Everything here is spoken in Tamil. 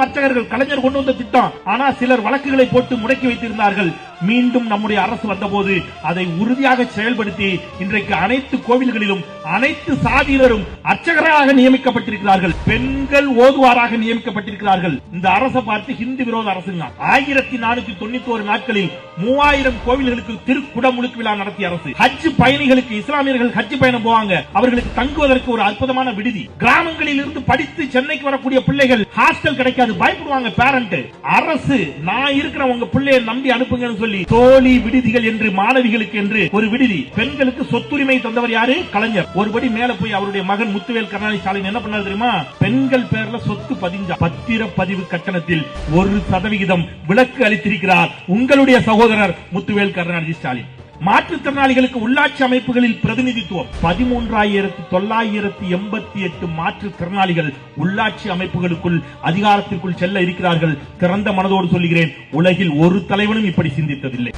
அர்ச்சகர்கள் கலைஞர் கொண்டு வந்த திட்டம். ஆனா சிலர் வழக்குகளை போட்டு முடக்கி வைத்திருந்தார்கள். மீண்டும் நம்முடைய அரசு வந்தபோது அதை உறுதியாக செயல்படுத்தி இன்றைக்கு அனைத்து கோவில்களிலும் அனைத்து சாதியினரும் அர்ச்சகராக நியமிக்கப்பட்டிருக்கிறார்கள். பெண்கள் ஓதுவாராக நியமிக்கப்பட்டிருக்கிறார்கள். இந்த அரசை பார்த்து ஹிந்து விரோத அரசுங்க. 1491 நாட்களில் 3000 கோவில்களுக்கு திருக்குடமுழுக்கு விழா நடத்திய அரசு. ஹஜ் பயணிகளுக்கு, இஸ்லாமியர்கள் ஹஜ் பயணம் போவாங்க, அவர்களுக்கு தங்குவதற்கு ஒரு அற்புதமான விடுதி. கிராமங்களில் இருந்து படித்து சென்னைக்கு வரக்கூடிய பிள்ளைகள் ஹாஸ்டல் கிடைக்காது, பயப்படுவாங்க பேரண்ட். அரசு நான் இருக்கிற உங்க பிள்ளையை நம்பி அனுப்புங்கன்னு சொல்லி தோழி விடுதிகள் என்று மாணவிகளுக்கு என்று ஒரு விடுதி. பெண்களுக்கு சொத்துரிமை தந்தவர் யாரு? கலைஞர். ஒருபடி மேல போய் அவருடைய மகன் முத்துவேல் கருணாநிதி ஸ்டாலின் என்ன பண்ணாரு தெரியுமா? பெண்கள் பேர்ல சொத்து பதிஞ்சா பத்திரப்பதிவு கட்டணத்தில் 1% விலக்கு அளித்திருக்கிறார் உங்களுடைய சகோதரர் முத்துவேல் கருணாநிதி ஸ்டாலின். மாற்றுத்திறனாளிகளுக்கு உள்ளாட்சி அமைப்புகளில் பிரதிநிதித்துவம். 13,988 மாற்றுத்திறனாளிகள் உள்ளாட்சி அமைப்புகளுக்குள் அதிகாரத்திற்குள் செல்ல இருக்கிறார்கள். திறந்த மனதோடு சொல்லுகிறேன், உலகில் ஒரு தலைவனும் இப்படி சிந்தித்ததில்லை.